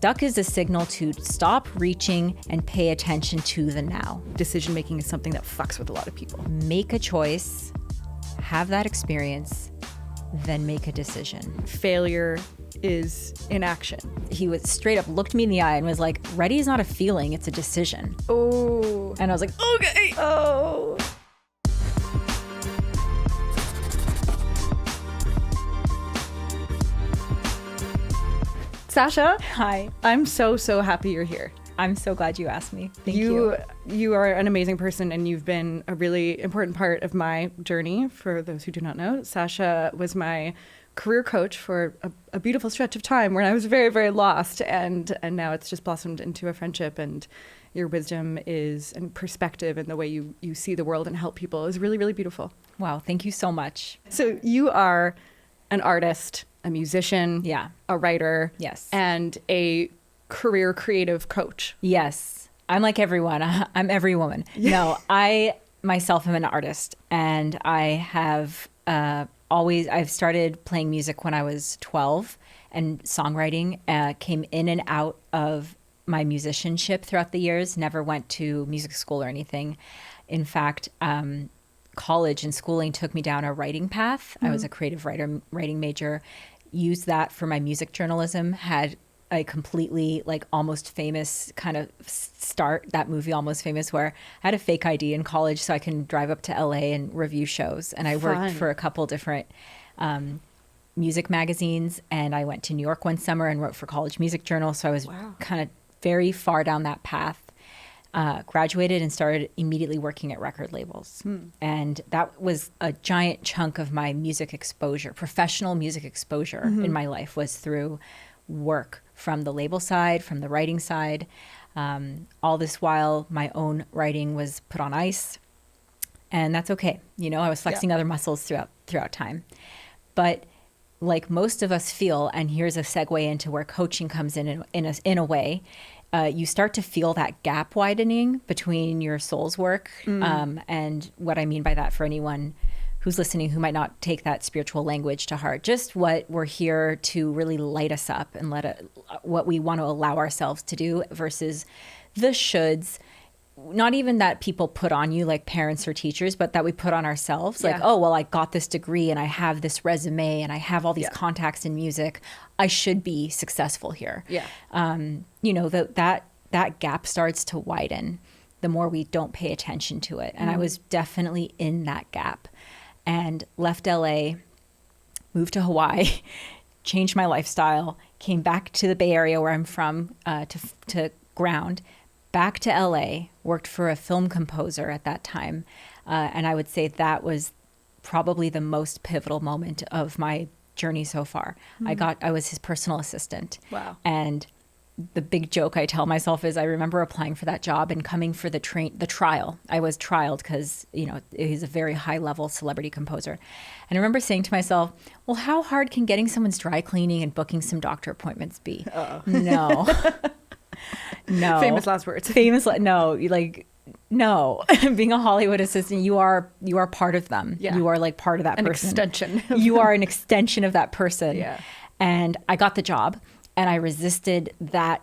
Stuck is a signal to stop reaching and pay attention to the now. Decision making is something that fucks with a lot of people. Make a choice, have that experience, then make a decision. Failure is inaction. He was straight up looked me in the eye and was like, ready is not a feeling, it's a decision. Oh. And I was like, okay. Oh. Sasha. Hi. I'm so happy you're here. I'm so glad you asked me. Thank you. You are an amazing person, and you've been a really important part of my journey. For those who do not know, Sasha was my career coach for a beautiful stretch of time when I was very, very lost, and now it's just blossomed into a friendship. And your wisdom and perspective and the way you see the world and help people is really, really beautiful. Wow, thank you so much. So you are an artist, a musician, a writer, yes, and a career creative coach. Yes. I'm like everyone. I'm every woman. No, I myself am an artist, and I have I've started playing music when I was 12, and songwriting came in and out of my musicianship throughout the years. Never went to music school or anything. In fact, college and schooling took me down a writing path. I was a creative writing major, used that for my music journalism, had a completely almost famous kind of start, that movie Almost Famous, where I had a fake ID in college so I can drive up to LA and review shows. And I worked for a couple different music magazines, and I went to New York one summer and wrote for College Music Journal. So I was kind of very far down that path. Graduated and started immediately working at record labels. And that was a giant chunk of my music exposure, professional music exposure in my life, was through work from the label side, from the writing side. All this while, my own writing was put on ice, and that's okay. I was flexing other muscles throughout time. But like most of us feel, and here's a segue into where coaching comes in a way, you start to feel that gap widening between your soul's work. And what I mean by that, for anyone who's listening who might not take that spiritual language to heart, just what we're here to really light us up and what we want to allow ourselves to do versus the shoulds. Not even that people put on you, like parents or teachers, but that we put on ourselves. Like, oh, well, I got this degree and I have this resume and I have all these contacts in music. I should be successful here. That gap starts to widen the more we don't pay attention to it. And I was definitely in that gap, and left LA, moved to Hawaii, changed my lifestyle, came back to the Bay Area where I'm from to ground, back to LA, worked for a film composer at that time. And I would say that was probably the most pivotal moment of my journey so far. I was his personal assistant. Wow. And the big joke I tell myself is I remember applying for that job and coming for the trial. I was trialed because, he's a very high level celebrity composer. And I remember saying to myself, well, how hard can getting someone's dry cleaning and booking some doctor appointments be? No. No. Famous last words. No. Being a Hollywood assistant, you are part of them. Yeah. You are part of that person. An extension. You are an extension of that person. Yeah. And I got the job, and I resisted that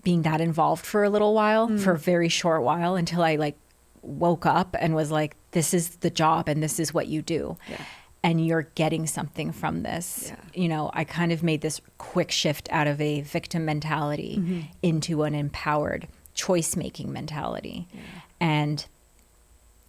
being that involved for a little while, for a very short while, until I woke up and was like, this is the job and this is what you do. Yeah. And you're getting something from this. Yeah. I kind of made this quick shift out of a victim mentality into an empowered choice-making mentality. Yeah. And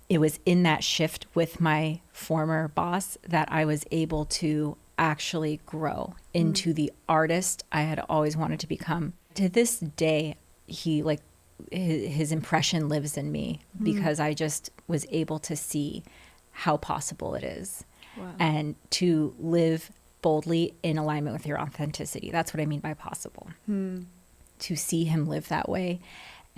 it was in that shift with my former boss that I was able to actually grow into the artist I had always wanted to become. To this day, his impression lives in me because I just was able to see how possible it is. Wow. And to live boldly in alignment with your authenticity. That's what I mean by possible. To see him live that way,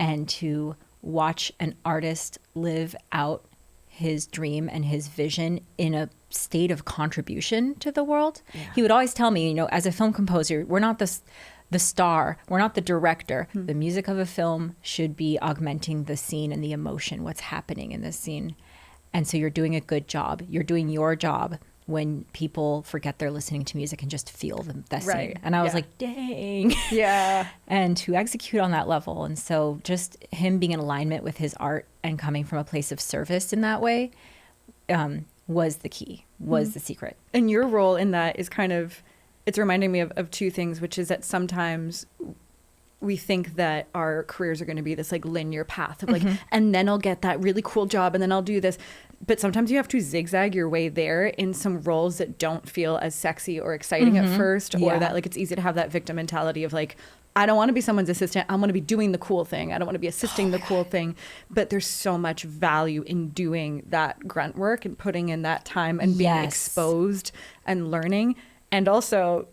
and to watch an artist live out his dream and his vision in a state of contribution to the world. Yeah. He would always tell me, as a film composer, we're not the star, we're not the director. The music of a film should be augmenting the scene and the emotion, what's happening in the scene. And so you're doing a good job. You're doing your job when people forget they're listening to music and just feel the scene. Right. And I was Yeah. like, dang. Yeah. And to execute on that level. And so just him being in alignment with his art and coming from a place of service in that way was the key, was the secret. And your role in that is kind of, it's reminding me of two things, which is that sometimes we think that our careers are going to be this like linear path of like, and then I'll get that really cool job and then I'll do this. But sometimes you have to zigzag your way there in some roles that don't feel as sexy or exciting at first, or that like it's easy to have that victim mentality of like, I don't want to be someone's assistant. I want to be doing the cool thing. I don't want to be assisting the cool thing. But there's so much value in doing that grunt work and putting in that time and being exposed and learning. And also,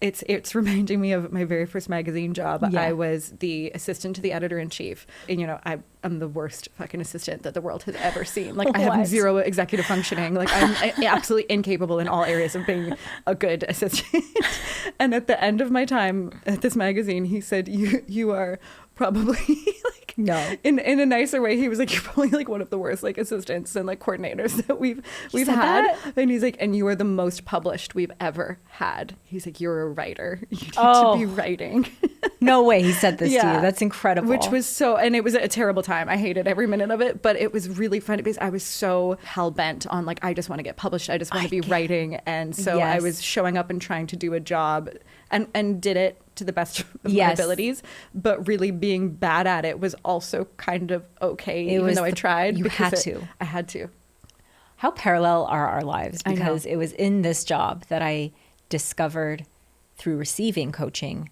it's reminding me of my very first magazine job. Yeah. I was the assistant to the editor-in-chief. And, you know, I'm the worst fucking assistant that the world has ever seen. Like, I have zero executive functioning. Like, I'm absolutely incapable in all areas of being a good assistant. And at the end of my time at this magazine, he said, you are probably like, no, in a nicer way, he was like, you're probably like one of the worst like assistants and like coordinators that we've had. That? And he's like, and you are the most published we've ever had. He's like, you're a writer. You need to be writing. No way he said this to you. That's incredible. Which was so, and it was a terrible time. I hated every minute of it, but it was really fun because I was so hell bent on like, I just want to get published. I just want to be writing. And so I was showing up and trying to do a job and did it to the best of my abilities, but really being bad at it was also kind of okay, even though I tried. I had to. How parallel are our lives? Because it was in this job that I discovered through receiving coaching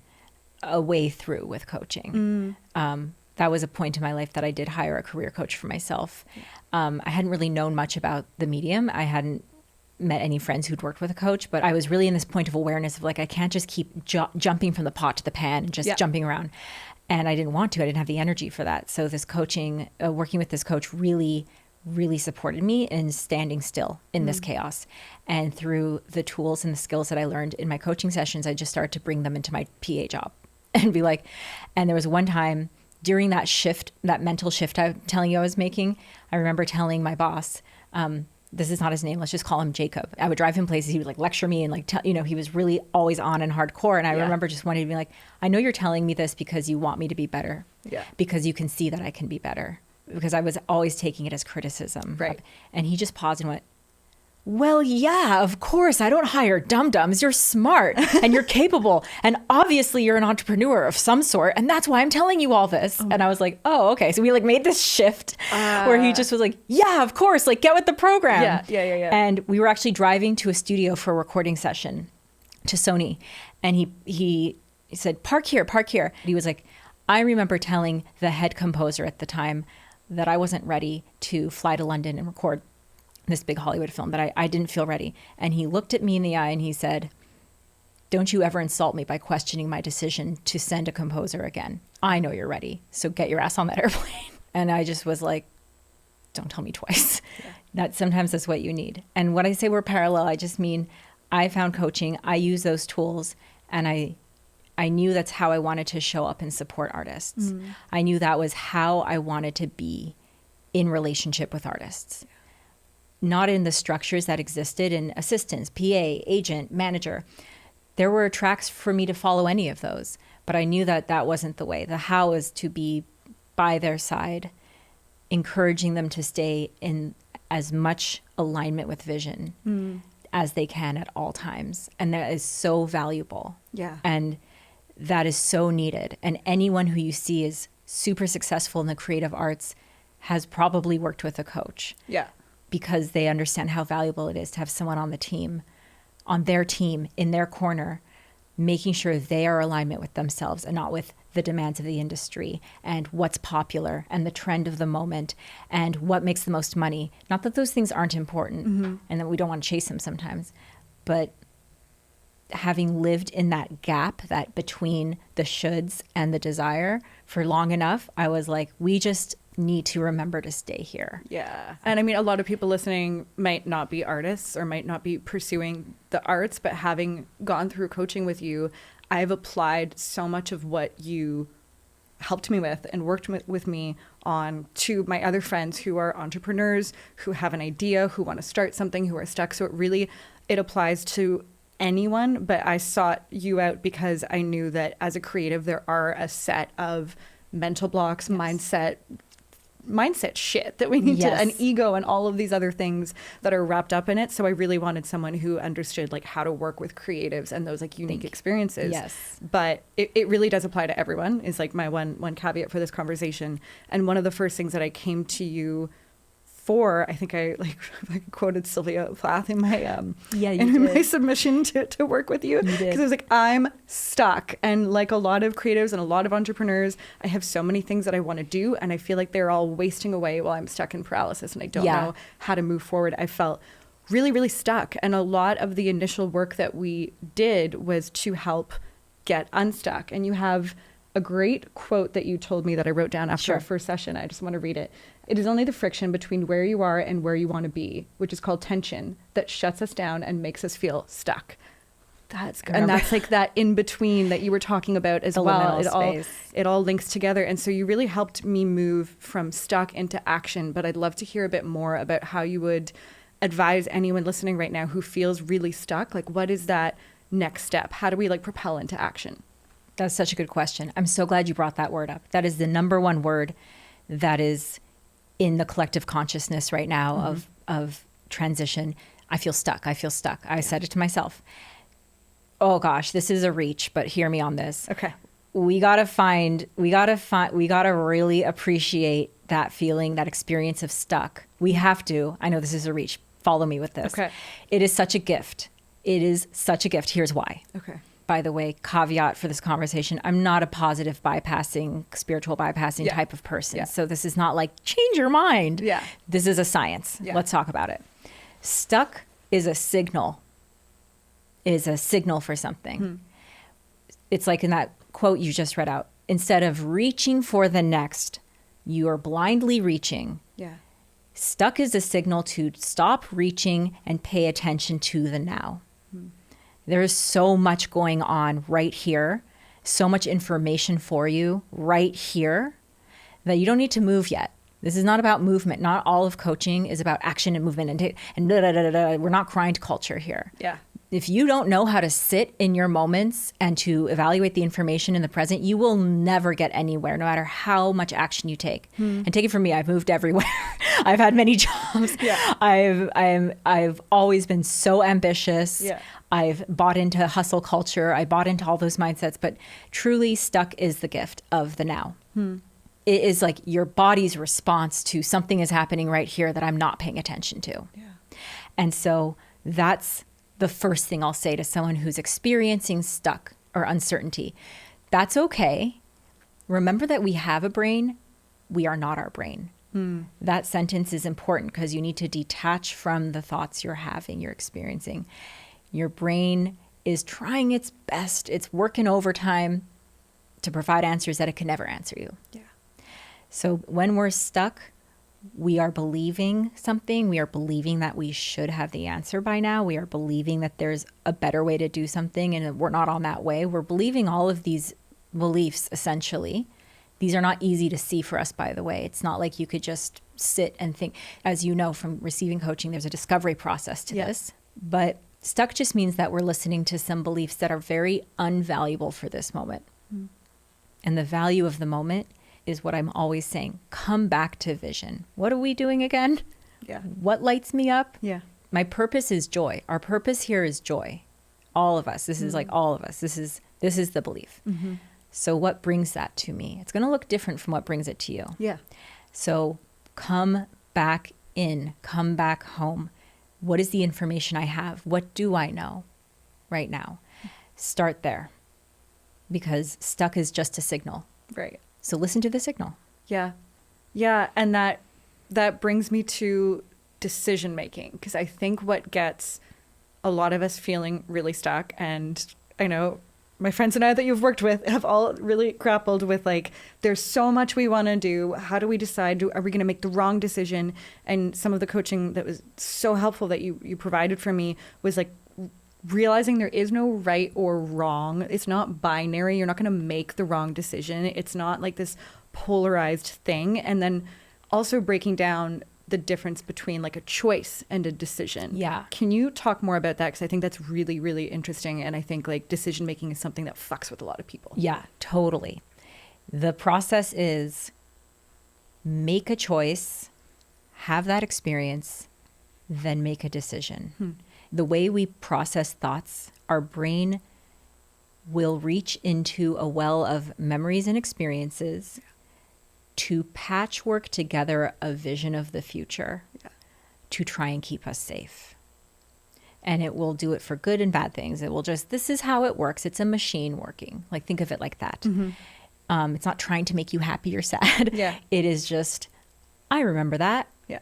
a way through with coaching. That was a point in my life that I did hire a career coach for myself. I hadn't really known much about the medium. I hadn't met any friends who'd worked with a coach, but I was really in this point of awareness of like, I can't just keep jumping from the pot to the pan and just jumping around. And I didn't want to. I didn't have the energy for that. So this coaching, working with this coach really, really supported me in standing still in this chaos. And through the tools and the skills that I learned in my coaching sessions, I just started to bring them into my PA job and be like, and there was one time during that shift, that mental shift I'm telling you I was making, I remember telling my boss, this is not his name, let's just call him Jacob. I would drive him places, he would like lecture me and like, he was really always on and hardcore. And I remember just wanting to be like, I know you're telling me this because you want me to be better. Yeah. Because you can see that I can be better. Because I was always taking it as criticism. Right. And he just paused and went, well, yeah, of course. I don't hire dum-dums. You're smart and you're capable. And obviously you're an entrepreneur of some sort. And that's why I'm telling you all this. And I was like, oh, okay. So we like made this shift where he just was like, yeah, of course. Like get with the program. Yeah. And we were actually driving to a studio for a recording session to Sony. And he said, park here, park here. He was like, I remember telling the head composer at the time that I wasn't ready to fly to London and record this big Hollywood film, that I didn't feel ready. And he looked at me in the eye and he said, don't you ever insult me by questioning my decision to send a composer again. I know you're ready, so get your ass on that airplane. And I just was like, don't tell me twice. Yeah. Sometimes that's what you need. And when I say we're parallel, I just mean I found coaching, I use those tools, and I knew that's how I wanted to show up and support artists. I knew that was how I wanted to be in relationship with artists. Not in the structures that existed in assistants, PA, agent, manager. There were tracks for me to follow any of those, but I knew that that wasn't the way. The how is to be by their side, encouraging them to stay in as much alignment with vision as they can at all times. And that is so valuable. Yeah. And that is so needed. And anyone who you see is super successful in the creative arts has probably worked with a coach. Yeah. Because they understand how valuable it is to have someone on the team, on their team, in their corner, making sure they are in alignment with themselves and not with the demands of the industry and what's popular and the trend of the moment and what makes the most money. Not that those things aren't important and that we don't want to chase them sometimes, but having lived in that gap, that between the shoulds and the desire for long enough, I was like, we just need to remember to stay here. Yeah. And I mean, a lot of people listening might not be artists or might not be pursuing the arts, but having gone through coaching with you, I've applied so much of what you helped me with and worked with me on, to my other friends who are entrepreneurs, who have an idea, who want to start something, who are stuck. So it applies to anyone, but I sought you out because I knew that as a creative, there are a set of mental blocks, mindset shit that we need to, an ego and all of these other things that are wrapped up in it. So I really wanted someone who understood like how to work with creatives and those like unique experiences. Yes. But it really does apply to everyone is like my one caveat for this conversation. And one of the first things that I came to you for, I think I quoted Sylvia Plath in my my submission to work with you, because I was like, I'm stuck, and like a lot of creatives and a lot of entrepreneurs, I have so many things that I want to do, and I feel like they're all wasting away while I'm stuck in paralysis, and I don't know how to move forward. I felt really, really stuck, and a lot of the initial work that we did was to help get unstuck. And you have a great quote that you told me that I wrote down after our first session. I just want to read it. It is only the friction between where you are and where you want to be, which is called tension, that shuts us down and makes us feel stuck. That's good. And that's like that in between that you were talking about as well. It all links together. And so you really helped me move from stuck into action. But I'd love to hear a bit more about how you would advise anyone listening right now who feels really stuck. Like, what is that next step? How do we like propel into action? That's such a good question. I'm so glad you brought that word up. That is the number one word that is in the collective consciousness right now of transition. I feel stuck. I said it to myself. Oh gosh, this is a reach, but hear me on this. Okay. We gotta really appreciate that feeling, that experience of stuck. We have to. I know this is a reach. Follow me with this. Okay. It is such a gift. Here's why. Okay. By the way, caveat for this conversation, I'm not a positive bypassing, spiritual bypassing type of person. So this is not like, change your mind. Yeah. This is a science. Let's talk about it. Stuck is a signal for something. It's like in that quote you just read out. Instead of reaching for the next, you are blindly reaching. Yeah. Stuck is a signal to stop reaching and pay attention to the now. There is so much going on right here, so much information for you right here that you don't need to move yet. This is not about movement. Not all of coaching is about action and movement and da, da, da, da, da. We're not grind culture here. Yeah. If you don't know how to sit in your moments and to evaluate the information in the present, you will never get anywhere, no matter how much action you take. And take it from me, I've moved everywhere. I've had many jobs. Yeah. I've always been so ambitious. Yeah. I've bought into hustle culture. I bought into all those mindsets, but truly stuck is the gift of the now. It is like your body's response to something is happening right here that I'm not paying attention to. Yeah. And so that's the first thing I'll say to someone who's experiencing stuck or uncertainty. That's okay. Remember that we have a brain. We are not our brain. That sentence is important because you need to detach from the thoughts you're having, you're experiencing. Your brain is trying its best. It's working overtime to provide answers that it can never answer you. Yeah. So when we're stuck, we are believing something. We are believing that we should have the answer by now. We are believing that there's a better way to do something and we're not on that way. We're believing all of these beliefs, essentially. These are not easy to see for us, by the way. It's not like you could just sit and think. As you know from receiving coaching, there's a discovery process to this. But stuck just means that we're listening to some beliefs that are very unvaluable for this moment. And the value of the moment is what I'm always saying. Come back to vision. What are we doing again? Yeah. What lights me up? Yeah. My purpose is joy. Our purpose here is joy. All of us. This is like all of us. This is the belief. So what brings that to me? It's going to look different from what brings it to you. Yeah. So come back in, come back home. What is the information I have? What do I know right now? Start there, because stuck is just a signal. Right. So listen to the signal. Yeah. Yeah. And that brings me to decision making, because I think what gets a lot of us feeling really stuck, and I know my friends and I that you've worked with have all really grappled with, like, there's so much we want to do. How do we decide? Are we going to make the wrong decision? And some of the coaching that was so helpful that you provided for me was like, realizing there is no right or wrong. It's not binary. You're not going to make the wrong decision. It's not like this polarized thing. And then also breaking down the difference between like a choice and a decision. Yeah. Can you talk more about that? Because I think that's really, really interesting. And I think like decision making is something that fucks with a lot of people. Yeah, totally. The process is make a choice, have that experience, then make a decision. The way we process thoughts, our brain will reach into a well of memories and experiences to patchwork together a vision of the future to try and keep us safe. And it will do it for good and bad things. It will just, this is how it works. It's a machine working. Like, think of it like that. It's not trying to make you happy or sad. Yeah. It is just, I remember that. Yeah.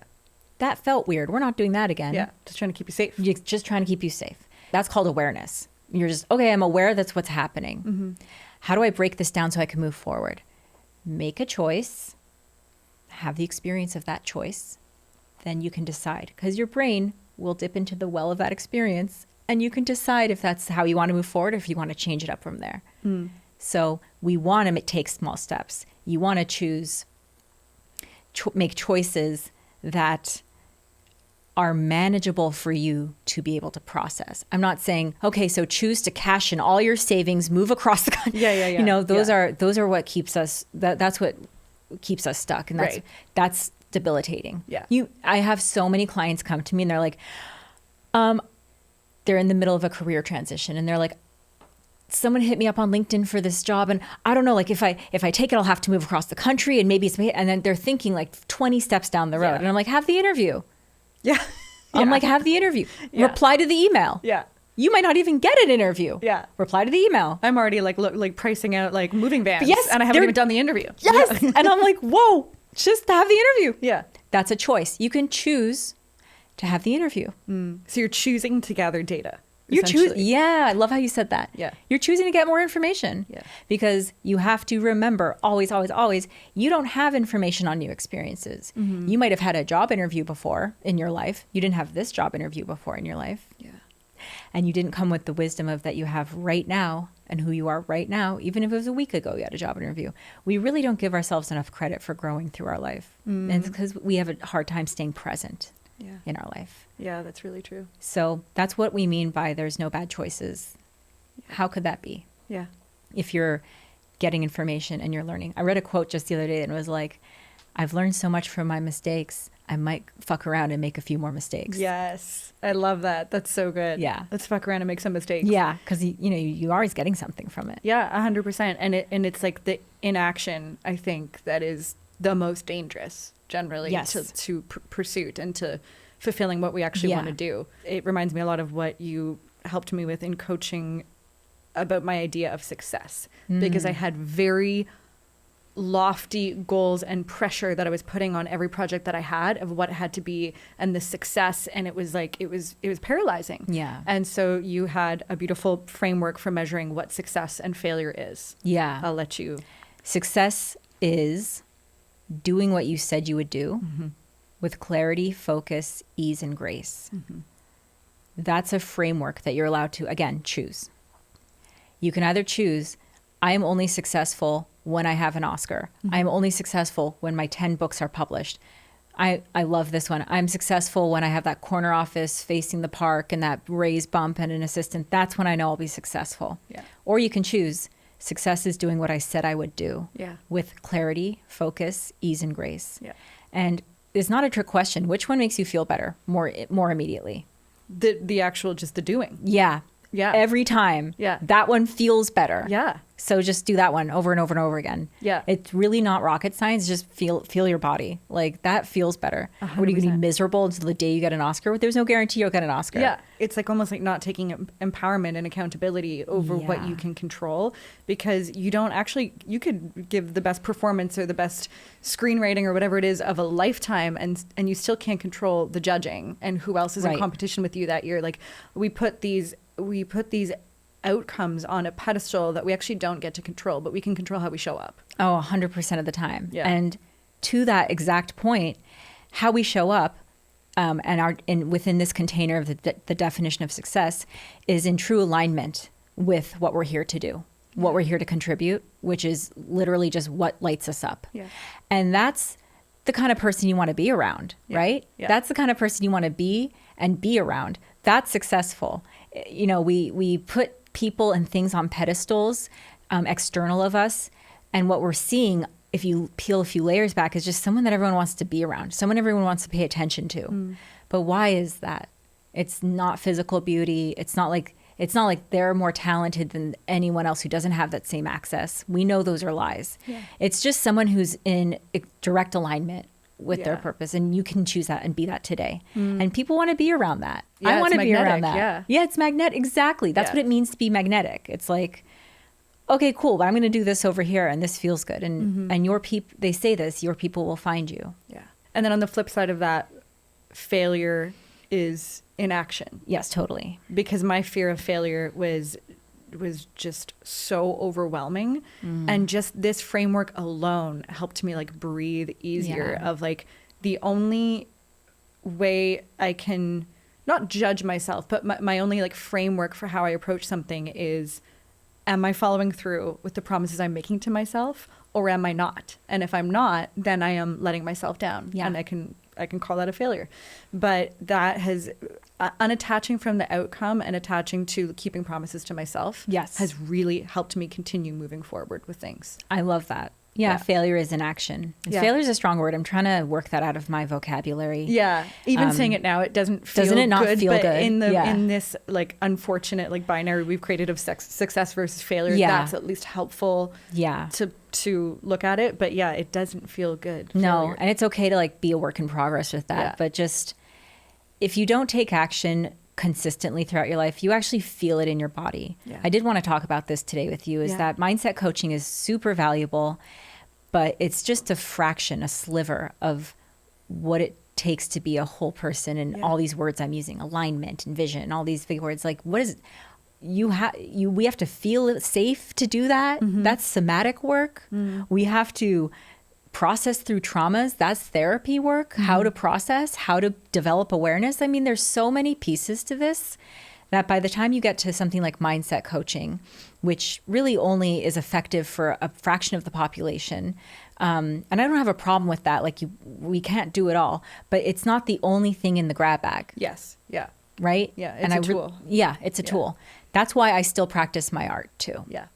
That felt weird. We're not doing that again. Yeah. Just trying to keep you safe. You're just trying to keep you safe. That's called awareness. You're just, okay, I'm aware that's what's happening. How do I break this down so I can move forward? Make a choice, have the experience of that choice, then you can decide. Because your brain will dip into the well of that experience and you can decide if that's how you want to move forward or if you want to change it up from there. So we want to take small steps. You want to choose, make choices that are manageable for you to be able to process. I'm not saying, okay, so choose to cash in all your savings, move across the country. Yeah. You know, those are what keeps us, that's what keeps us stuck. And that's debilitating. Yeah. I have so many clients come to me and they're like, they're in the middle of a career transition and they're like, someone hit me up on LinkedIn for this job and I don't know, like if I take it, I'll have to move across the country and maybe and then they're thinking like 20 steps down the road. And I'm like, have the interview. Yeah. I'm like, have the interview. Reply to the email. Yeah. You might not even get an interview. Yeah. Reply to the email. I'm already like pricing out like moving vans. Yes, and I haven't even done the interview. Yes. And I'm like, whoa, just have the interview. Yeah. That's a choice. You can choose to have the interview. So you're choosing to gather data. You're choosing. Yeah. I love how you said that. Yeah. You're choosing to get more information. Yeah. Because you have to remember always, you don't have information on new experiences. You might have had a job interview before in your life. You didn't have this job interview before in your life. Yeah. And you didn't come with the wisdom of that you have right now and who you are right now, even if it was a week ago you had a job interview. We really don't give ourselves enough credit for growing through our life. And it's because we have a hard time staying present in our life. Yeah, that's really true. So that's what we mean by there's no bad choices. How could that be? Yeah. If you're getting information and you're learning. I read a quote just the other day and it was like, I've learned so much from my mistakes. I might fuck around and make a few more mistakes. Yes. I love that. That's so good. Yeah. Let's fuck around and make some mistakes. Yeah. Because you're always getting something from it. Yeah, 100%. And it's like the inaction, I think, that is the most dangerous generally to pursuit and to fulfilling what we actually want to do. It reminds me a lot of what you helped me with in coaching about my idea of success, because I had very lofty goals and pressure that I was putting on every project that I had of what it had to be and the success. And it was like, it was paralyzing. Yeah. And so you had a beautiful framework for measuring what success and failure is. Yeah. I'll let you. Success is doing what you said you would do with clarity, focus, ease, and grace. That's a framework that you're allowed to, again, choose. You can either choose, I am only successful when I have an Oscar. I am only successful when my 10 books are published. I love this one. I'm successful when I have that corner office facing the park and that raised bump and an assistant. That's when I know I'll be successful. Yeah. Or you can choose, success is doing what I said I would do. Yeah. With clarity, focus, ease, and grace. Yeah. And it's not a trick question. Which one makes you feel better more immediately? The actual, just the doing. Yeah. Yeah. Every time. Yeah. That one feels better. Yeah. So just do that one over and over and over again. Yeah. It's really not rocket science. Just feel your body. Like that feels better. 100%. What are you going to be miserable until the day you get an Oscar? There's no guarantee you'll get an Oscar. Yeah. It's like almost like not taking empowerment and accountability over what you can control, because you don't actually, you could give the best performance or the best screenwriting or whatever it is of a lifetime, and you still can't control the judging and who else is in competition with you that year. Like we put these outcomes on a pedestal that we actually don't get to control, but we can control how we show up. Oh, 100% of the time. Yeah. And to that exact point, how we show up and within this container of the definition of success is in true alignment with what we're here to do, what we're here to contribute, which is literally just what lights us up. Yeah. And that's the kind of person you want to be around, right? Yeah. That's the kind of person you want to be and be around. That's successful. You know, we put people and things on pedestals, external of us. And what we're seeing, if you peel a few layers back, is just someone that everyone wants to be around, someone everyone wants to pay attention to. But why is that? It's not physical beauty. It's not like they're more talented than anyone else who doesn't have that same access. We know those are lies. Yeah. It's just someone who's in direct alignment with their purpose, and you can choose that and be that today. And people want to be around that. Yeah, I want to be around magnetic, that. Yeah, it's magnetic. Exactly. That's what it means to be magnetic. It's like, okay, cool, but I'm going to do this over here, and this feels good. And your people, they say this, your people will find you. Yeah. And then on the flip side of that, failure is inaction. Yes, totally. Because my fear of failure was just so overwhelming. And just this framework alone helped me like breathe easier of like the only way I can not judge myself, but my only like framework for how I approach something is, am I following through with the promises I'm making to myself, or am I not? And if I'm not, then I am letting myself down. Yeah. And I can call that a failure. But that has unattaching from the outcome and attaching to keeping promises to myself has really helped me continue moving forward with things. I love that. Yeah, failure is inaction. Failure is a strong word. I'm trying to work that out of my vocabulary. Yeah, even saying it now, it doesn't feel doesn't it not good, feel but good? in this like unfortunate like binary we've created of success versus failure, that's at least helpful. To look at it, but it doesn't feel good. No, and it's okay to like be a work in progress with that. But just if you don't take action consistently throughout your life, you actually feel it in your body. I did want to talk about this today with you, is that mindset coaching is super valuable, but it's just a fraction, a sliver of what it takes to be a whole person. And all these words I'm using, alignment and vision, all these big words, like what is we have to feel safe to do that. That's somatic work. We have to process through traumas. That's therapy work. How to process, how to develop awareness. I mean, there's so many pieces to this that by the time you get to something like mindset coaching, which really only is effective for a fraction of the population, and I don't have a problem with that. Like we can't do it all, but it's not the only thing in the grab bag. Yes. Yeah. Right? Yeah. It's a tool. It's a tool. That's why I still practice my art too. Yeah.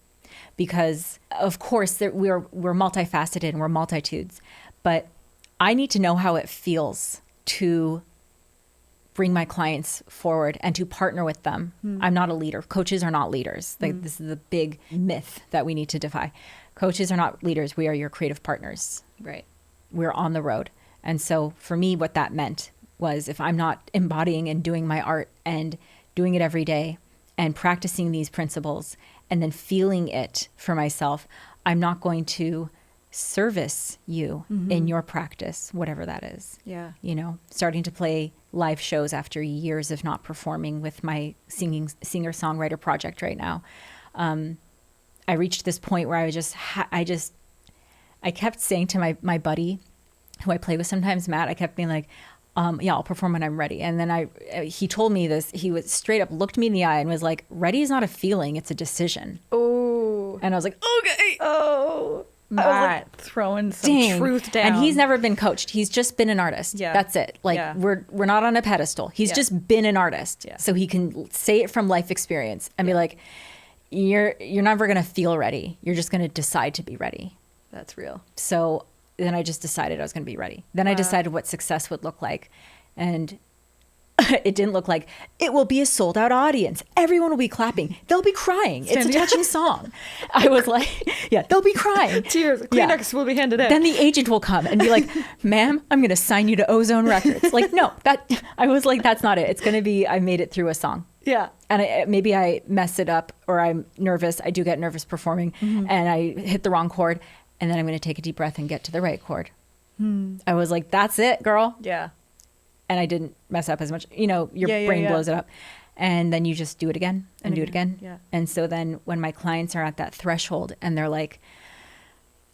Because of course we're multifaceted and we're multitudes, but I need to know how it feels to bring my clients forward and to partner with them. I'm not a leader. Coaches are not leaders. Like this is the big myth that we need to defy. Coaches are not leaders. We are your creative partners. Right. We're on the road. And so for me, what that meant was if I'm not embodying and doing my art and doing it every day and practicing these principles and then feeling it for myself, I'm not going to service you in your practice, whatever that is. Yeah. You know, starting to play live shows after years of not performing with my singer-songwriter project right now. I reached this point where I kept saying to my buddy, who I play with sometimes, Matt, I kept being like, I'll perform when I'm ready. And then he told me this, he was straight up looked me in the eye and was like, ready is not a feeling, it's a decision. Oh. And I was like, okay. Oh. Matt, throwing some truth down. And he's never been coached. He's just been an artist. Yeah. That's it. Like we're not on a pedestal. He's just been an artist. Yeah. So he can say it from life experience and be like, you're never going to feel ready. You're just going to decide to be ready. That's real. So then I just decided I was going to be ready. Then I decided what success would look like. And it didn't look like, it will be a sold out audience. Everyone will be clapping. They'll be crying. It's a touching song. I was like, they'll be crying. Tears. Kleenex will be handed out. Then the agent will come and be like, ma'am, I'm going to sign you to Ozone Records. Like, no, I was like, that's not it. It's going to be, I made it through a song. Yeah. And maybe I mess it up or I'm nervous. I do get nervous performing and I hit the wrong chord. And then I'm going to take a deep breath and get to the right chord. I was like, that's it, girl. Yeah. And I didn't mess up as much. You know, your brain blows it up. And then you just do it again and do it again. Yeah. And so then when my clients are at that threshold and they're like,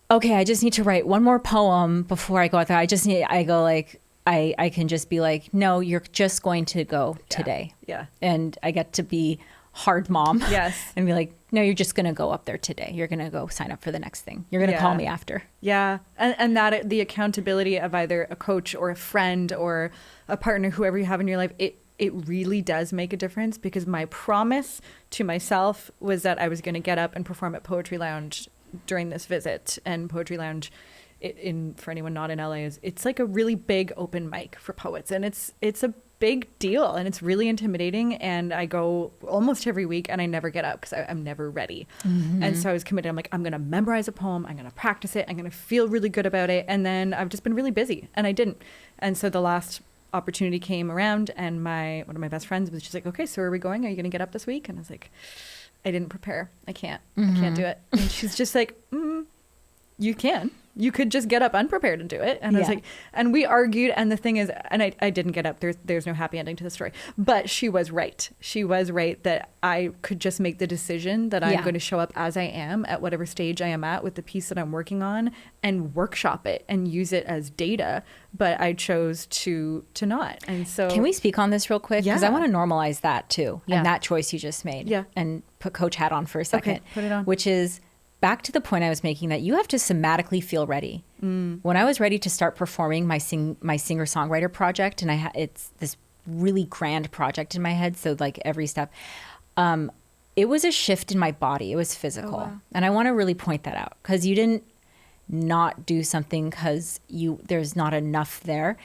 okay, I just need to write one more poem before I go out there. I go like, I can just be like, no, you're just going to go today. Yeah. And I get to be hard mom. Yes. And be like, no, you're just going to go up there today. You're going to go sign up for the next thing. You're going to call me after. Yeah. And that the accountability of either a coach or a friend or a partner, whoever you have in your life, it really does make a difference, because my promise to myself was that I was going to get up and perform at Poetry Lounge during this visit. And Poetry Lounge, for anyone not in LA, it's like a really big open mic for poets, and it's a big deal, and it's really intimidating. And I go almost every week, and I never get up because I'm never ready. And so I was committed. I'm like, I'm going to memorize a poem. I'm going to practice it. I'm going to feel really good about it. And then I've just been really busy, and I didn't. And so the last opportunity came around, and one of my best friends was just like, okay, so are we going? Are you going to get up this week? And I was like, I didn't prepare. I can't do it. And she's just like, you can. You could just get up unprepared and do it. And I was like, and we argued. And the thing is, and I didn't get up. There's no happy ending to the story. But she was right. She was right that I could just make the decision that I'm going to show up as I am at whatever stage I am at with the piece that I'm working on, and workshop it and use it as data. But I chose to not. And so, can we speak on this real quick? Because I want to normalize that too. Yeah. And that choice you just made. Yeah. And put coach hat on for a second. Okay, put it on. Which is back to the point I was making, that you have to somatically feel ready. When I was ready to start performing my singer-songwriter project, and it's this really grand project in my head, so like every step, it was a shift in my body. It was physical. Oh, wow. And I want to really point that out, because you didn't not do something because there's not enough there.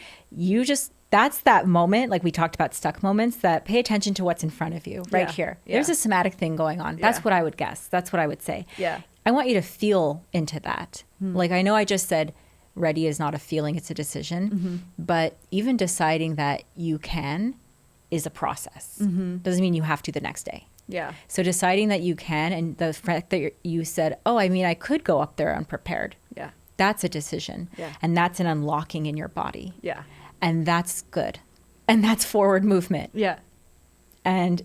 That's that moment, like we talked about stuck moments, that pay attention to what's in front of you right here. Yeah. There's a somatic thing going on. That's what I would guess. That's what I would say. Yeah. I want you to feel into that. Like, I know I just said ready is not a feeling, it's a decision. But even deciding that you can is a process. Doesn't mean you have to the next day. Yeah. So deciding that you can, and the fact that you said, oh, I mean, I could go up there unprepared. Yeah. That's a decision. Yeah. And that's an unlocking in your body. Yeah. And that's good. And that's forward movement. Yeah. And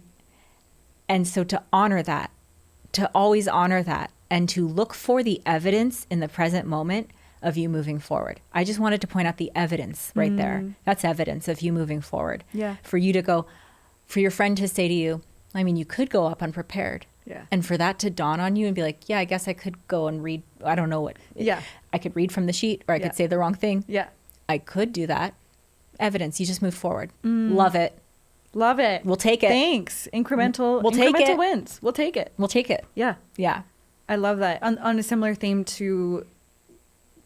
so to honor that, to always honor that, and to look for the evidence in the present moment of you moving forward. I just wanted to point out the evidence right there. That's evidence of you moving forward. Yeah. For you to go, for your friend to say to you, I mean, you could go up unprepared. Yeah. And for that to dawn on you and be like, yeah, I guess I could go and read. I don't know what. Yeah. I could read from the sheet, or I could say the wrong thing. Yeah. I could do that. Evidence. You just move forward. Love it. Love it. We'll take it. Thanks. Incremental take it. wins. We'll take it. We'll take it. Yeah. Yeah. I love that. On a similar theme to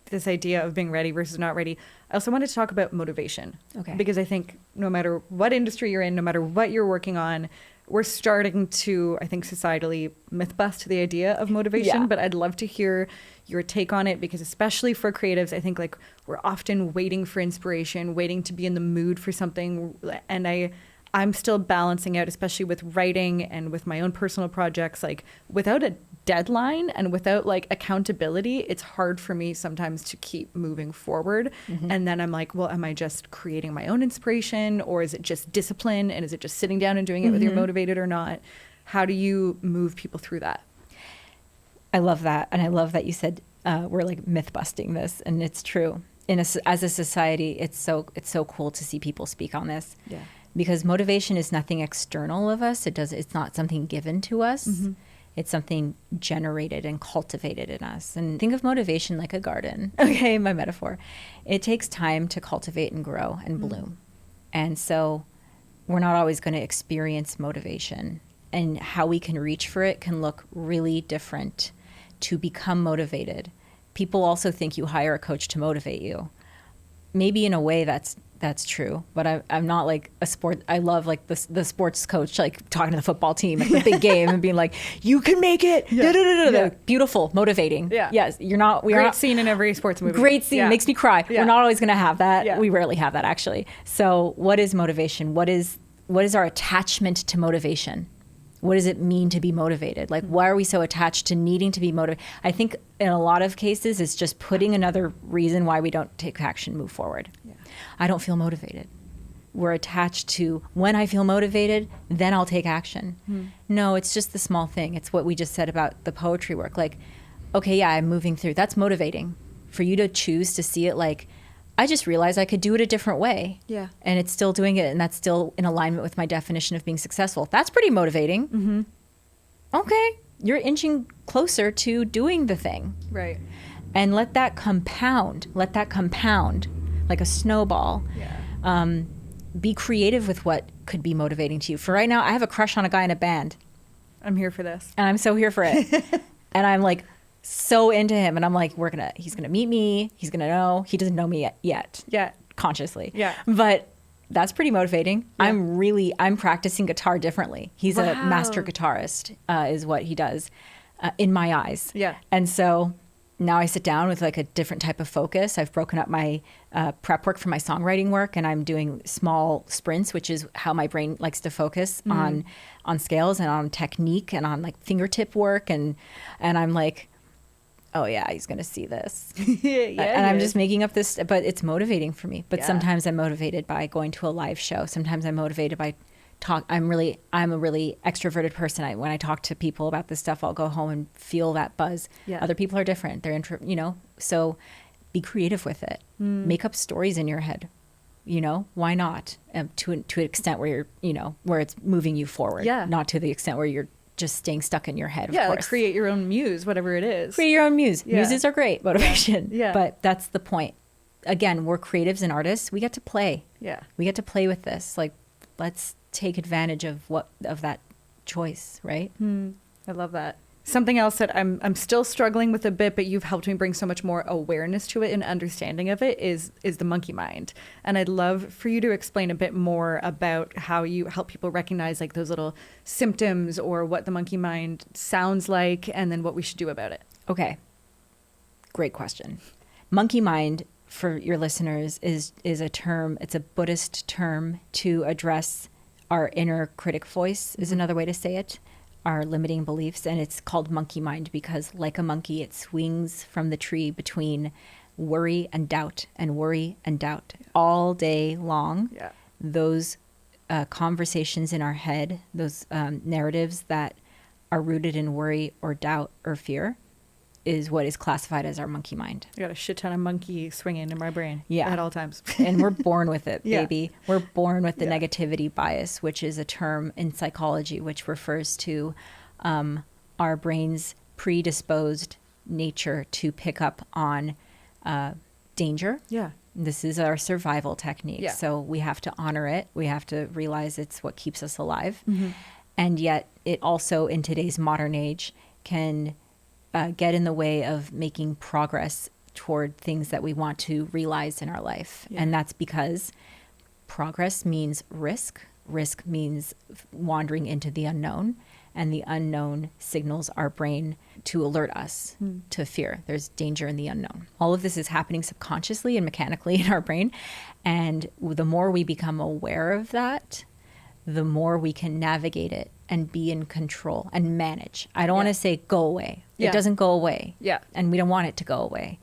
this idea of being ready versus not ready, I also wanted to talk about motivation. Okay. Because I think no matter what industry you're in, no matter what you're working on, we're starting to, I think, societally myth bust the idea of motivation. Yeah. But I'd love to hear your take on it, because especially for creatives, I think like we're often waiting for inspiration, waiting to be in the mood for something. And I'm still balancing out, especially with writing and with my own personal projects, like without a deadline and without like accountability, it's hard for me sometimes to keep moving forward. And then I'm like, well, am I just creating my own inspiration, or is it just discipline? And is it just sitting down and doing it whether you're motivated or not? How do you move people through that? I love that. And I love that you said we're like myth busting this, and it's true. As a society, it's so cool to see people speak on this. Yeah. Because motivation is nothing external of us. It's not something given to us. It's something generated and cultivated in us. And think of motivation like a garden. Okay, my metaphor. It takes time to cultivate and grow and bloom. And so we're not always going to experience motivation. And how we can reach for it can look really different to become motivated. People also think you hire a coach to motivate you. Maybe in a way that's true, but I'm not like a sport. I love like the sports coach, like talking to the football team at the big game and being like, you can make it. Yeah. Yeah. Beautiful, motivating. Yeah. Yes, great scene in every sports movie. Great scene, makes me cry. Yeah. We're not always going to have that. Yeah. We rarely have that, actually. So what is motivation? What is our attachment to motivation? What does it mean to be motivated? Like, why are we so attached to needing to be motivated? I think in a lot of cases, it's just putting another reason why we don't take action, move forward. Yeah. I don't feel motivated. We're attached to when I feel motivated, then I'll take action. No, it's just the small thing. It's what we just said about the poetry work. Like, okay, yeah, I'm moving through. That's motivating. For you to choose to see it like, I just realized I could do it a different way. Yeah. And it's still doing it. And that's still in alignment with my definition of being successful. That's pretty motivating. Mm-hmm. Okay. You're inching closer to doing the thing. Right. And let that compound like a snowball. Yeah. Be creative with what could be motivating to you. For right now, I have a crush on a guy in a band. I'm here for this. And I'm so here for it. And I'm like so into him. And I'm like, he's going to meet me. He's going to know. He doesn't know me yet. Yeah. Consciously. Yeah. But that's pretty motivating. Yeah. I'm practicing guitar differently. He's a master guitarist, is what he does, in my eyes. Yeah. And so now I sit down with like a different type of focus. I've broken up my prep work from my songwriting work, and I'm doing small sprints, which is how my brain likes to focus on scales and on technique and on like fingertip work. And I'm like, oh yeah, he's going to see this. And I'm just making up this, but it's motivating for me. But sometimes I'm motivated by going to a live show. Sometimes I'm motivated by I'm a really extroverted person. When I talk to people about this stuff, I'll go home and feel that buzz. Yeah. Other people are different. They're so be creative with it. Make up stories in your head. Why not? To an extent where you're, where it's moving you forward. Yeah. Not to the extent where you're just staying stuck in your head. Of like course. create your own muse, whatever it is. Create your own muse. Yeah. Muses are great motivation. Yeah. But that's the point. Again, we're creatives and artists. We get to play. Yeah. We get to play with this. Like, let's take advantage of that choice, right? I love that. Something else that I'm still struggling with a bit, but you've helped me bring so much more awareness to it and understanding of it is the monkey mind. And I'd love for you to explain a bit more about how you help people recognize like those little symptoms or what the monkey mind sounds like, and then what we should do about it. Okay. Great question. Monkey mind, for your listeners, is a term, it's a Buddhist term to address our inner critic voice, is another way to say it. Our limiting beliefs, and it's called monkey mind because like a monkey, it swings from the tree between worry and doubt all day long. Yeah. Those conversations in our head, those narratives that are rooted in worry or doubt or fear is what is classified as our monkey mind. I got a shit ton of monkey swinging in my brain at all times. And we're born with it, Yeah. baby. We're born with the Yeah. negativity bias, which is a term in psychology which refers to our brain's predisposed nature to pick up on danger. Yeah. This is our survival technique. Yeah. So we have to honor it. We have to realize it's what keeps us alive. Mm-hmm. And yet it also, in today's modern age, can get in the way of making progress toward things that we want to realize in our life. Yeah. And that's because progress means risk. Risk means wandering into the unknown. And the unknown signals our brain to alert us to fear. There's danger in the unknown. All of this is happening subconsciously and mechanically in our brain. And the more we become aware of that, the more we can navigate it and be in control and manage. I don't want to say go away. Yeah. It doesn't go away. Yeah. And we don't want it to go away.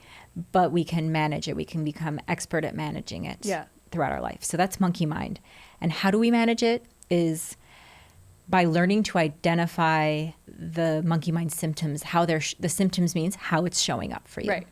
But we can manage it. We can become expert at managing it throughout our life. So that's monkey mind. And how do we manage it is by learning to identify the monkey mind symptoms, how the symptoms means how it's showing up for you. Right.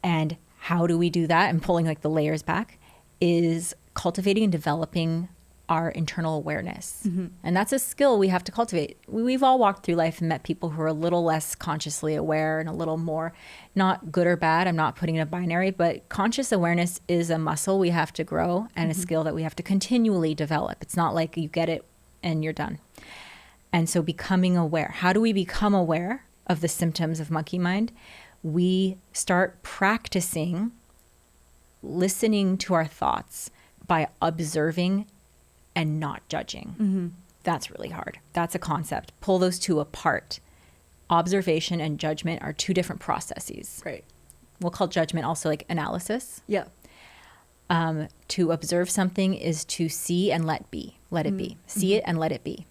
And how do we do that? And pulling like the layers back is cultivating and developing our internal awareness. Mm-hmm. And that's a skill we have to cultivate. We've all walked through life and met people who are a little less consciously aware and a little more, not good or bad. I'm not putting in a binary, but conscious awareness is a muscle we have to grow and a skill that we have to continually develop. It's not like you get it and you're done. And so becoming aware. How do we become aware of the symptoms of monkey mind? We start practicing listening to our thoughts by observing and not judging. Mm-hmm. That's really hard. That's a concept. Pull those two apart. Observation and judgment are two different processes. Right. We'll call judgment also like analysis. Yeah. To observe something is to see and let it be. See it and let it be.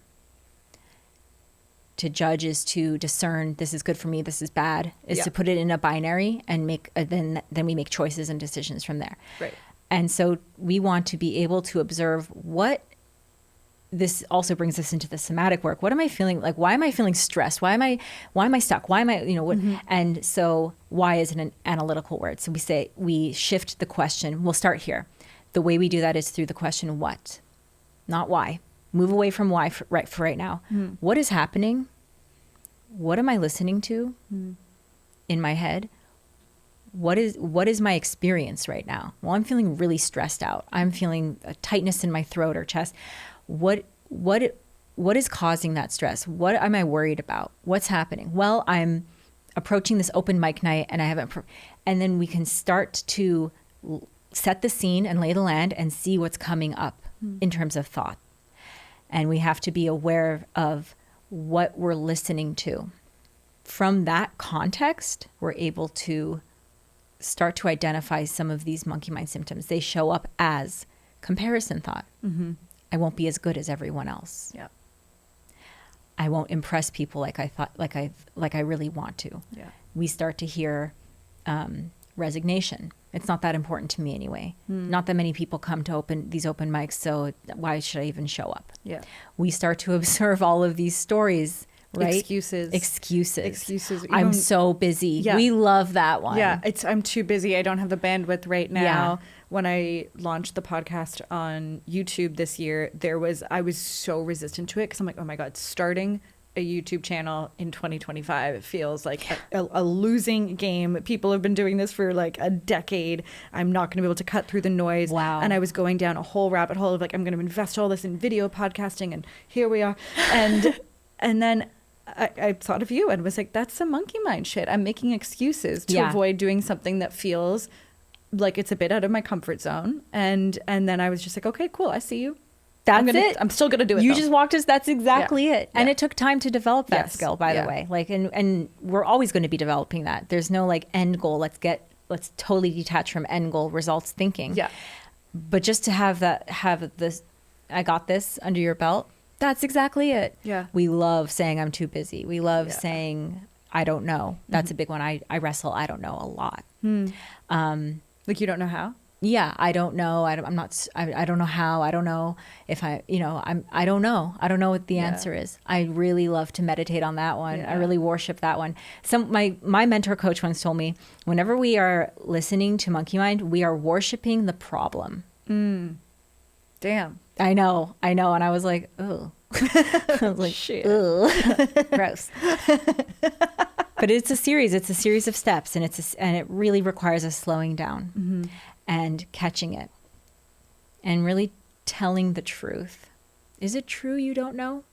To judge is to discern, this is good for me, this is bad, is to put it in a binary and make then we make choices and decisions from there. Right. And so we want to be able to observe what this also brings us into the somatic work. What am I feeling? Like, why am I feeling stressed? Why am I stuck? Why am I, what? And so why is an analytical word? So we shift the question. We'll start here. The way we do that is through the question, what? Not why. Move away from why for right now. What is happening? What am I listening to in my head? What is my experience right now? Well, I'm feeling really stressed out. I'm feeling a tightness in my throat or chest. What is causing that stress? What am I worried about? What's happening? Well, I'm approaching this open mic night and I haven't, and then we can start to set the scene and lay the land and see what's coming up in terms of thought. And we have to be aware of what we're listening to. From that context, we're able to start to identify some of these monkey mind symptoms. They show up as comparison thought. I won't be as good as everyone else. Yeah. I won't impress people like I thought, like I really want to. Yeah. We start to hear resignation. It's not that important to me anyway. Not that many people come to these open mics, so why should I even show up? Yeah. We start to observe all of these stories, right? Excuses. I'm so busy. Yeah. We love that one. Yeah. I'm too busy. I don't have the bandwidth right now. Yeah. When I launched the podcast on YouTube this year, I was so resistant to it because I'm like, oh my God, starting a YouTube channel in 2025 feels like a losing game. People have been doing this for like a decade. I'm not going to be able to cut through the noise. Wow. And I was going down a whole rabbit hole of like, I'm going to invest all this in video podcasting, and here we are. And and then I thought of you and was like, that's some monkey mind shit. I'm making excuses to avoid doing something that feels like it's a bit out of my comfort zone. And then I was just like, okay, cool. I see you. That's it. I'm still going to do it. You though. just walked us. That's exactly it. And it took time to develop that skill, by the way. Like, and we're always going to be developing that. There's no like end goal. Let's totally detach from end goal results thinking. Yeah. But just to have this, I got this under your belt. That's exactly it. Yeah. We love saying I'm too busy. We love saying I don't know. That's a big one. I wrestle. I don't know a lot. Like you don't know how? Yeah, I don't know. I don't know how. I don't know if I don't know. I don't know what the answer is. I really love to meditate on that one. I really worship that one. My mentor coach once told me, whenever we are listening to Monkey Mind, we are worshiping the problem. Damn. I know. And I was like, oh, I was like, shit. Gross. But it's a series of steps, and it really requires us slowing down and catching it and really telling the truth. Is it true you don't know?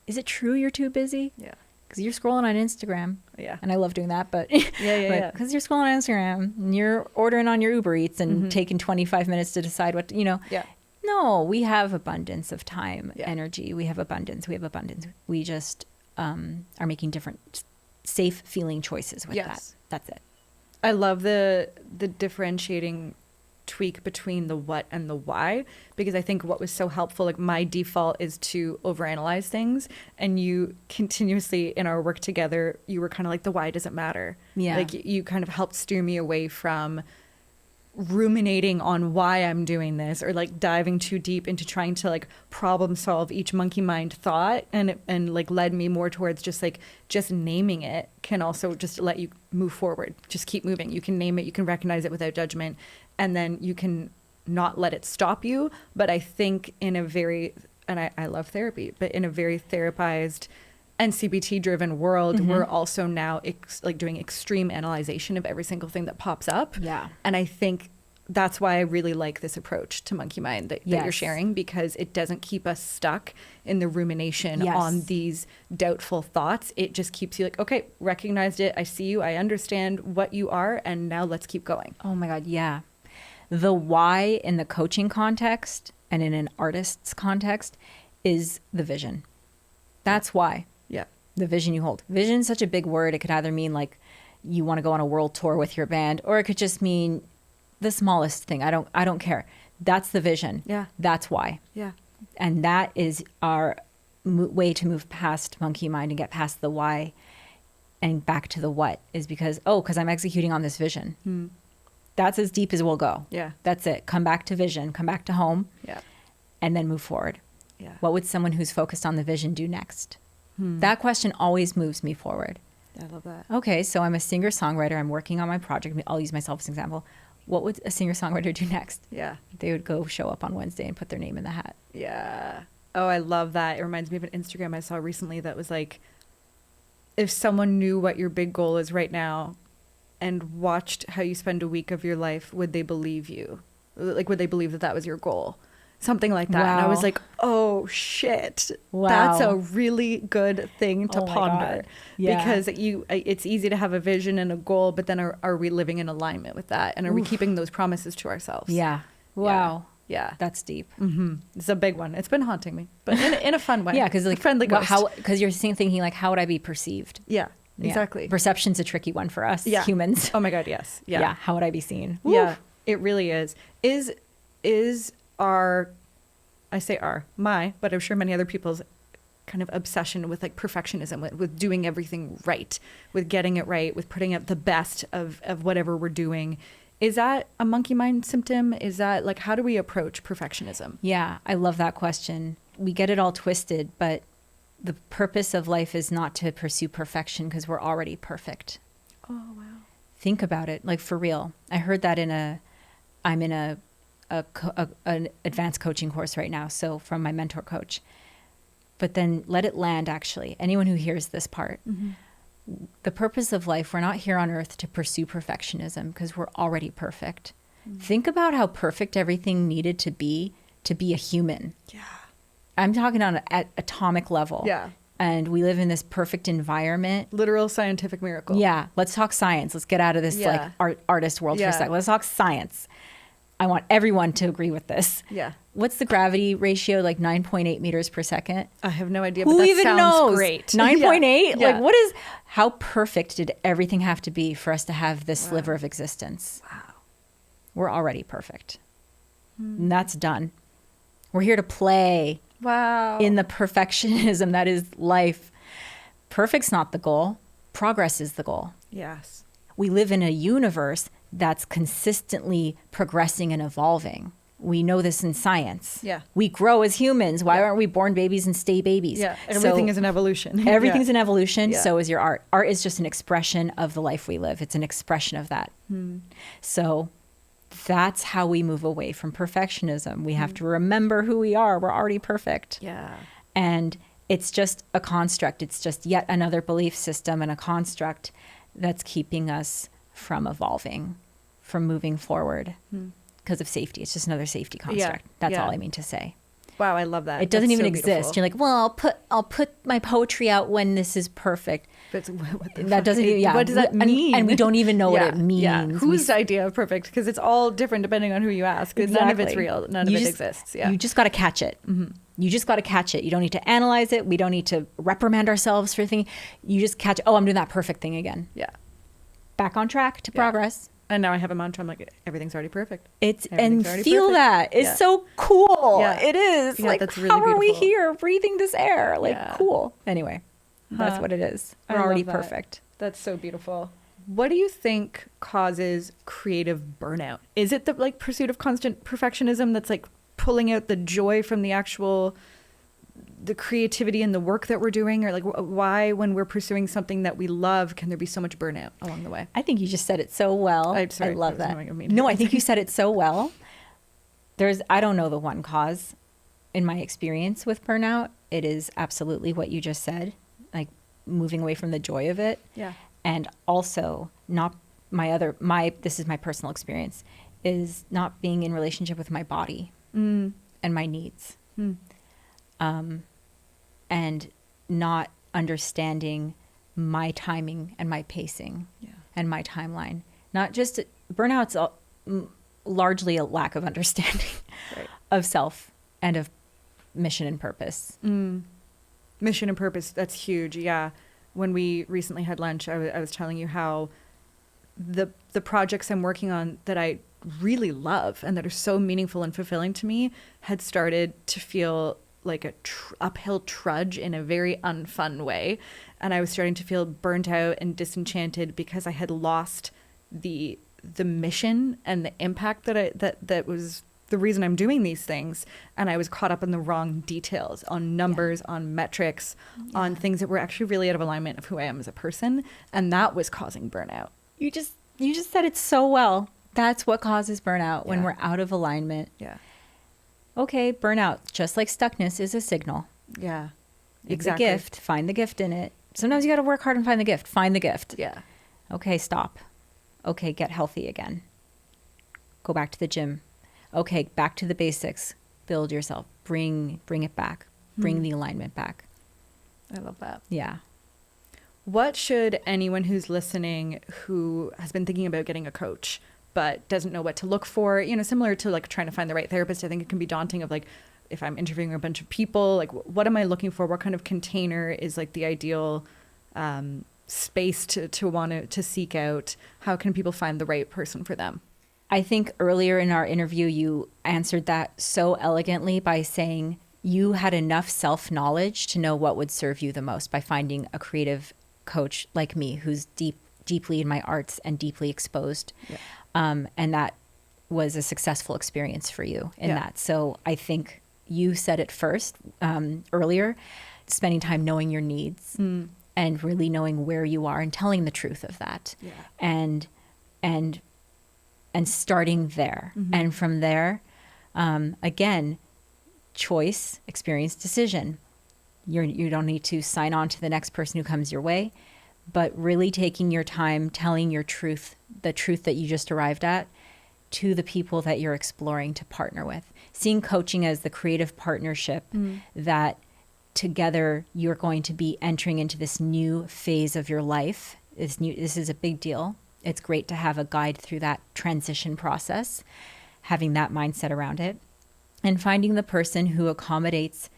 Is it true you're too busy? Yeah. Because you're scrolling on Instagram. Yeah. And I love doing that, but yeah. Because you're scrolling on Instagram and you're ordering on your Uber Eats and taking 25 minutes to decide what, Yeah. No, we have abundance of time, energy. We have abundance. We just are making different safe feeling choices with that. That's it. I love the differentiating tweak between the what and the why, because I think what was so helpful, like my default is to overanalyze things, and you continuously in our work together, you were kind of like, the why doesn't matter. Yeah. Like you kind of helped steer me away from ruminating on why I'm doing this, or like diving too deep into trying to like problem solve each monkey mind thought, and like led me more towards just naming it can also just let you move forward. Just keep moving. You can name it, you can recognize it without judgment, and then you can not let it stop you. But I think in a very, and I love therapy, but in a very therapized and CBT driven world, we're also now doing extreme analyzation of every single thing that pops up. Yeah. And I think that's why I really like this approach to Monkey Mind that you're sharing, because it doesn't keep us stuck in the rumination on these doubtful thoughts. It just keeps you like, okay, recognized it. I see you. I understand what you are. And now let's keep going. Oh my God. Yeah. The why in the coaching context and in an artist's context is the vision. That's why. Yeah. The vision you hold. Vision is such a big word. It could either mean like you want to go on a world tour with your band, or it could just mean the smallest thing. I don't care. That's the vision. Yeah. That's why. Yeah. And that is our way to move past monkey mind and get past the why and back to the what, is because I'm executing on this vision. That's as deep as we'll go. Yeah. That's it. Come back to vision, come back to home. Yeah. And then move forward. Yeah. What would someone who's focused on the vision do next? That question always moves me forward. I love that. Okay, so I'm a singer-songwriter. I'm working on my project. I'll use myself as an example. What would a singer-songwriter do next? Yeah. They would go show up on Wednesday and put their name in the hat. Yeah. Oh, I love that. It reminds me of an Instagram I saw recently that was like, if someone knew what your big goal is right now and watched how you spend a week of your life, would they believe you? Like, would they believe that that was your goal? Something like that. And I was Wow. like, oh shit. Wow. That's a really good thing to Oh my ponder. God. Yeah. Because it's easy to have a vision and a goal, but then are we living in alignment with that? And are we keeping those promises to ourselves? Yeah. Wow. Yeah. That's deep. It's a big one. It's been haunting me, but in a fun way. Yeah, because like friendly ghost. because you're thinking like, how would I be perceived? Yeah, Yeah. exactly. Perception's a tricky one for us Yeah. humans. Oh my God, yes. Yeah. Yeah. How would I be seen? Yeah, it really is. Is our, I say my, but I'm sure many other people's kind of obsession with like perfectionism, with doing everything right, with getting it right, with putting up the best of whatever we're doing. Is that a monkey mind symptom? Is that like, how do we approach perfectionism? Yeah, I love that question. We get it all twisted, but the purpose of life is not to pursue perfection because we're already perfect. Oh, wow. Think about it, like for real. I heard that I'm in an advanced coaching course right now, so from my mentor coach. But then let it land, actually. Anyone who hears this part. The purpose of life, we're not here on earth to pursue perfectionism because we're already perfect. Think about how perfect everything needed to be a human. Yeah. I'm talking at atomic level. Yeah. And we live in this perfect environment. Literal scientific miracle. Yeah. Let's talk science. Let's get out of this Yeah. like artist world for Yeah. a second. Let's talk science. I want everyone to agree with this. Yeah. What's the gravity ratio? Like 9.8 meters per second? I have no idea, Who but that even sounds knows? great. 9.8? Yeah. Like how perfect did everything have to be for us to have this sliver of existence? Wow. We're already perfect. And that's done. We're here to play Wow. in the perfectionism that is life. Perfect's not the goal. Progress is the goal. Yes. We live in a universe that's consistently progressing and evolving. We know this in science. Yeah. We grow as humans. Why aren't we born babies and stay babies? Yeah. Everything is an evolution. Everything's Yeah. an evolution. Yeah. So is your art. Art is just an expression of the life we live. It's an expression of that. So that's how we move away from perfectionism. We have to remember who we are. We're already perfect. Yeah. And it's just a construct. It's just yet another belief system and a construct that's keeping us from evolving, from moving forward because of safety. It's just another safety construct. That's Yeah. all I mean to say. Wow, I love that. It doesn't That's even so exist. beautiful. You're like, well, I'll put my poetry out when this is perfect. But what the That fuck doesn't is- even, yeah. What does that mean? And we don't even know what it means. Yeah. We Whose idea of perfect? Because it's all different depending on who you ask. None of it's Exactly. real. None of it exists. Yeah. You just got to catch it. You just got to catch it. You don't need to analyze it. We don't need to reprimand ourselves for thinking. You just catch, oh, I'm doing that perfect thing again. Yeah. Back on track to Yeah. progress. And now I have a mantra. I'm like, everything's already perfect. And Everything's already feel perfect. that. It's Yeah. so cool. Yeah. It is. Yeah, like, that's really how are we beautiful. here breathing this air? Like, Yeah. cool. Anyway, that's Huh. what it is. I We're already love that. perfect. That's so beautiful. What do you think causes creative burnout? Is it the like pursuit of constant perfectionism that's like pulling out the joy from the creativity and the work that we're doing? Or like why, when we're pursuing something that we love, can there be so much burnout along the way? I think you just said it so well. I'm sorry, I love that was that. annoying of me to No, do. I think you said it so well. I don't know the one cause in my experience with burnout. It is absolutely what you just said, like moving away from the joy of it. Yeah. And also not this is my personal experience, is not being in relationship with my body and my needs. And not understanding my timing and my pacing and my timeline. Not just burnout's largely a lack of understanding of self and of mission and purpose. Mission and purpose, that's huge. Yeah. When we recently had lunch, I was telling you how the projects I'm working on that I really love and that are so meaningful and fulfilling to me had started to feel like a uphill trudge in a very unfun way. And I was starting to feel burnt out and disenchanted because I had lost the mission and the impact that was the reason I'm doing these things. And I was caught up in the wrong details, on numbers, on metrics, on things that were actually really out of alignment of who I am as a person. And that was causing burnout. You just said it so well. That's what causes burnout, when Yeah. we're out of alignment. Yeah. Okay, burnout, just like stuckness, is a signal. Yeah. It's Exactly. a gift. Find the gift in it. Sometimes you got to work hard and find the gift. Find the gift. Yeah. Okay, stop. Okay, get healthy again. Go back to the gym. Okay, back to the basics. Build yourself. Bring it back. Bring the alignment back. I love that. Yeah. What should anyone who's listening who has been thinking about getting a coach but doesn't know what to look for, you know, similar to like trying to find the right therapist, I think it can be daunting of like, if I'm interviewing a bunch of people, like what am I looking for? What kind of container is like the ideal space to want to seek out? How can people find the right person for them? I think earlier in our interview, you answered that so elegantly by saying you had enough self-knowledge to know what would serve you the most by finding a creative coach like me, who's deeply in my arts and deeply exposed. Yeah. And that was a successful experience for you in Yeah. that. So I think you said it first earlier, spending time knowing your needs and really knowing where you are and telling the truth of that. Yeah. And starting there. And from there, again, choice, experience, decision. You don't need to sign on to the next person who comes your way, but really taking your time, telling your truth, the truth that you just arrived at, to the people that you're exploring to partner with. Seeing coaching as the creative partnership that together you're going to be entering into this new phase of your life. This is a big deal. It's great to have a guide through that transition process, having that mindset around it, and finding the person who accommodates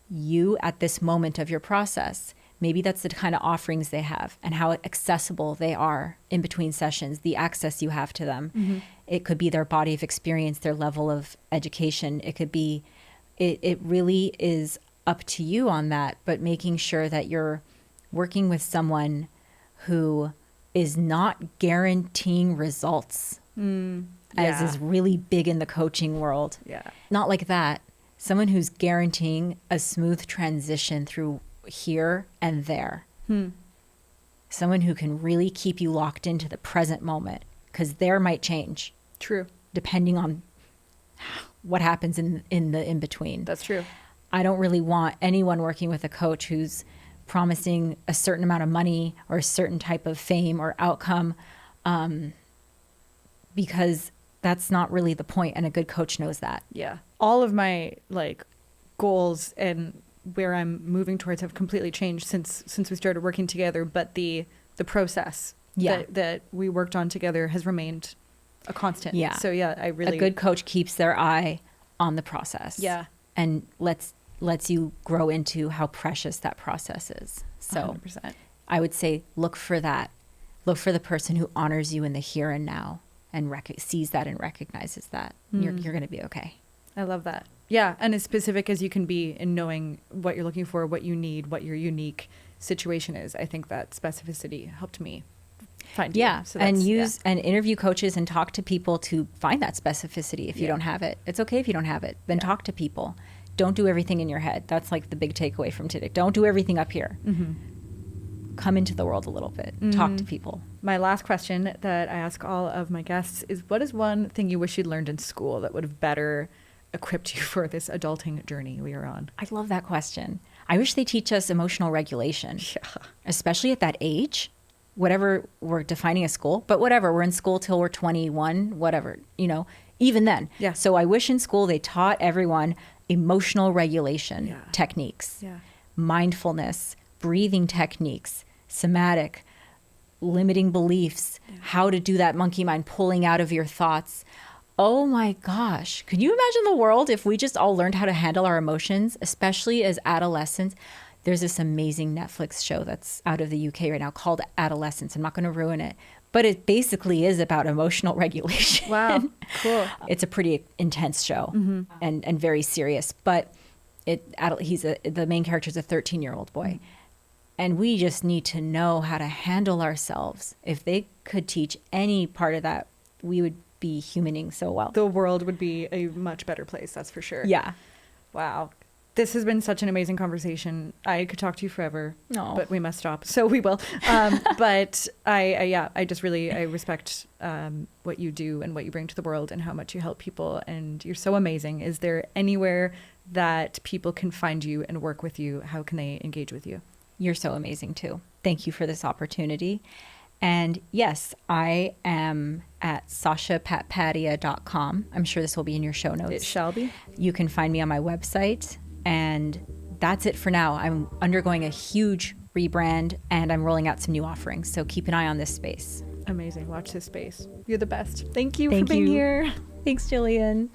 you at this moment of your process. Maybe that's the kind of offerings they have and how accessible they are in between sessions, the access you have to them. It could be their body of experience, their level of education. It could be, it really is up to you on that, but making sure that you're working with someone who is not guaranteeing results, as is really big in the coaching world. Yeah. Not like that. Someone who's guaranteeing a smooth transition through here and there. Someone who can really keep you locked into the present moment, because there might change True. depending on what happens in the in-between. That's true. I don't really want anyone working with a coach who's promising a certain amount of money or a certain type of fame or outcome, because that's not really the point, and a good coach knows that. Yeah. All of my like goals and where I'm moving towards have completely changed since we started working together, but the process that we worked on together has remained a constant. Yeah. So yeah, I really A good coach keeps their eye on the process. Yeah. And lets you grow into how precious that process is. So 100%. I would say look for that. Look for the person who honors you in the here and now and sees that and recognizes that. You're going to be okay. I love that. Yeah, and as specific as you can be in knowing what you're looking for, what you need, what your unique situation is. I think that specificity helped me find you. Yeah, So and that's- and interview coaches and talk to people to find that specificity if you Yeah. don't have it. It's okay if you don't have it. Then talk to people. Don't do everything in your head. That's like the big takeaway from today. Don't do everything up here. Come into the world a little bit. Talk to people. My last question that I ask all of my guests is, what is one thing you wish you'd learned in school that would have better equipped you for this adulting journey we are on? I love that question. I wish they teach us emotional regulation, especially at that age. Whatever we're defining as school, but whatever, we're in school till we're 21, whatever, even then. Yeah. So I wish in school they taught everyone emotional regulation techniques, mindfulness, breathing techniques, somatic, limiting beliefs, how to do that monkey mind, pulling out of your thoughts. Oh my gosh. Can you imagine the world if we just all learned how to handle our emotions, especially as adolescents? There's this amazing Netflix show that's out of the UK right now called Adolescence. I'm not going to ruin it, but it basically is about emotional regulation. Wow, cool. It's a pretty intense show and very serious, but the main character is a 13-year-old boy. And we just need to know how to handle ourselves. If they could teach any part of that, we would be humaning so well. The world would be a much better place, that's for sure. Yeah. Wow. This has been such an amazing conversation. I could talk to you forever, No. but we must stop. So we will. But I just really, I respect what you do and what you bring to the world and how much you help people. And you're so amazing. Is there anywhere that people can find you and work with you? How can they engage with you? You're so amazing too. Thank you for this opportunity. And yes, I am at sashapatpatia.com. I'm sure this will be in your show notes. It shall be. You can find me on my website. And that's it for now. I'm undergoing a huge rebrand and I'm rolling out some new offerings. So keep an eye on this space. Amazing. Watch this space. You're the best. Thank you for Thank being you. here. Thanks, Jillian.